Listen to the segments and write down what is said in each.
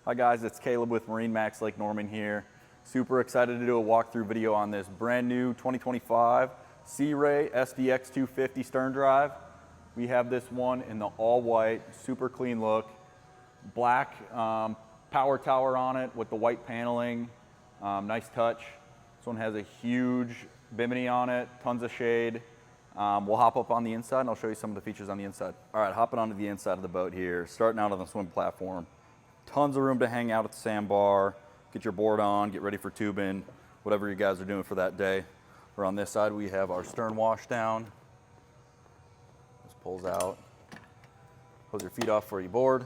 Hi guys, it's Caleb with MarineMax Lake Norman here. Super excited to do a walkthrough video on this brand new 2025 Sea Ray SDX 250 stern drive. We have this one in the all white, super clean look, black power tower on it with the white paneling, nice touch. This one has a huge bimini on it, tons of shade. We'll hop up on the inside and I'll show you some of the features on the inside. All right, hopping onto the inside of the boat here, starting out on the swim platform. Tons of room to hang out at the sandbar, get your board on, get ready for tubing, whatever you guys are doing for that day. Or on this side, we have our stern wash down. This pulls out, pulls your feet off for your board.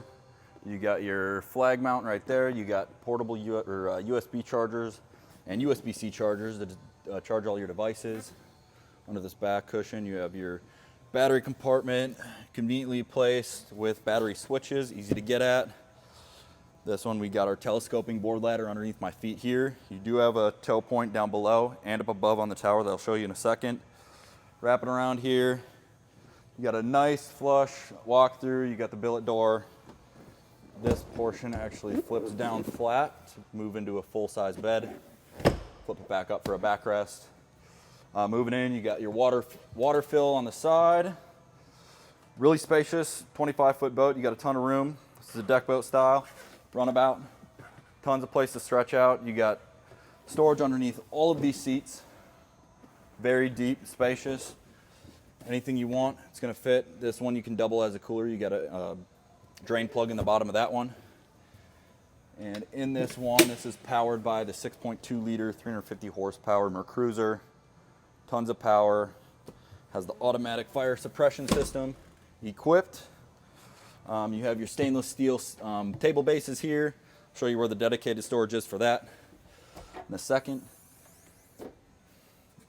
You got your flag mount right there. You got portable USB chargers and USB-C chargers that charge all your devices. Under this back cushion, you have your battery compartment, conveniently placed with battery switches, easy to get at. This one, we got our telescoping board ladder underneath my feet here. You do have a tow point down below and up above on the tower that I'll show you in a second. Wrapping around here, you got a nice flush walk through. You got the billet door. This portion actually flips down flat to move into a full-size bed. Flip it back up for a backrest. Moving in, you got your water fill on the side. Really spacious, 25-foot boat. You got a ton of room. This is a deck boat style. Runabout, tons of place to stretch out. You got storage underneath all of these seats. Very deep, spacious. Anything you want, it's gonna fit. This one you can double as a cooler. You got a drain plug in the bottom of that one. And in this one, this is powered by the 6.2 liter, 350 horsepower Mercruiser. Tons of power. Has the automatic fire suppression system equipped. You have your stainless steel table bases here. I'll show you where the dedicated storage is for that in a second.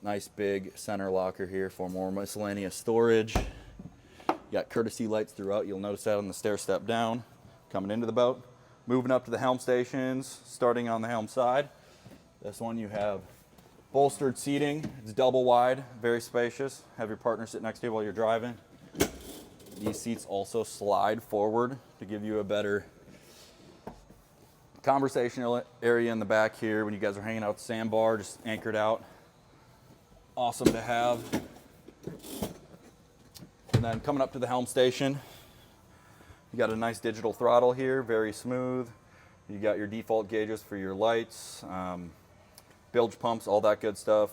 Nice big center locker here for more miscellaneous storage. You got courtesy lights throughout. You'll notice that on the stair step down coming into the boat. Moving up to the helm stations, starting on the helm side. This one you have bolstered seating. It's double wide, very spacious. Have your partner sit next to you while you're driving. These seats also slide forward to give you a better conversational area in the back here when you guys are hanging out at the sandbar, just anchored out. Awesome to have. And then coming up to the helm station, you got a nice digital throttle here, very smooth. You got your default gauges for your lights, bilge pumps, all that good stuff.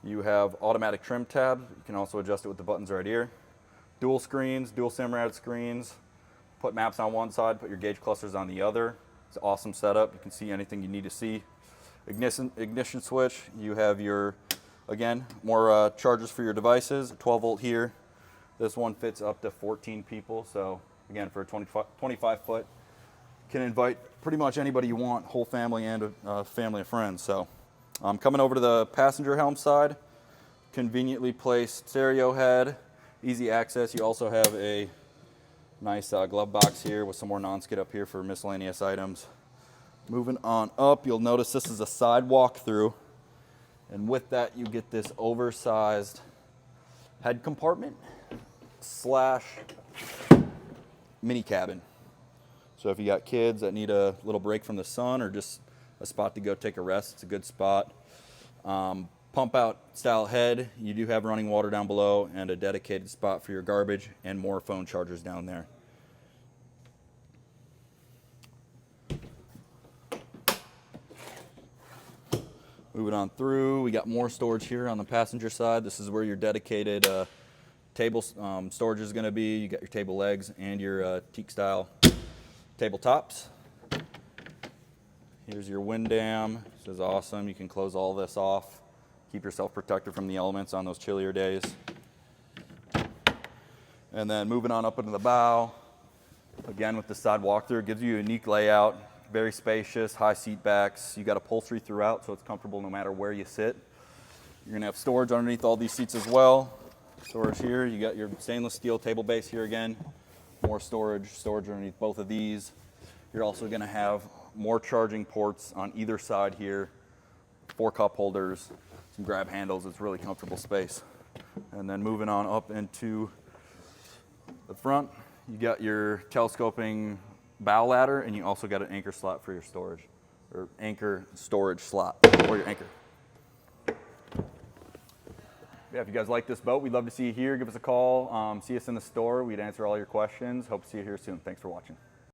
You have automatic trim tab. You can also adjust it with the buttons right here. Dual screens, dual SIMRAD screens. Put maps on one side, put your gauge clusters on the other. It's an awesome setup. You can see anything you need to see. Ignition switch. You have your, again, more chargers for your devices. A 12 volt here. This one fits up to 14 people. So again, for a 25 foot, can invite pretty much anybody you want, whole family and a family of friends. So coming over to the passenger helm side, conveniently placed stereo head. Easy access. You also have a nice glove box here with some more non-skid up here for miscellaneous items. Moving on up, you'll notice this is a side walk-through, and with that you get this oversized head compartment slash mini cabin. So if you got kids that need a little break from the sun or just a spot to go take a rest, it's a good spot. Pump out style head. You do have running water down below and a dedicated spot for your garbage and more phone chargers down there. Moving on through, we got more storage here on the passenger side. This is where your dedicated table storage is going to be. You got your table legs and your teak style tabletops. Here's your wind dam. This is awesome. You can close all this off. Keep yourself protected from the elements on those chillier days. And then moving on up into the bow, again with the side walkthrough, it gives you a unique layout, very spacious, high seat backs. You got upholstery throughout, so it's comfortable no matter where you sit. You're gonna have storage underneath all these seats as well. Storage here, you got your stainless steel table base here again. More storage underneath both of these. You're also gonna have more charging ports on either side here, 4 cup holders, some grab handles. It's really comfortable space. And then moving on up into the front, you got your telescoping bow ladder, and you also got an anchor slot for your storage, or anchor storage slot for your anchor. Yeah, if you guys like this boat, we'd love to see you here. Give us a call, see us in the store. We'd answer all your questions. Hope to see you here soon. Thanks for watching.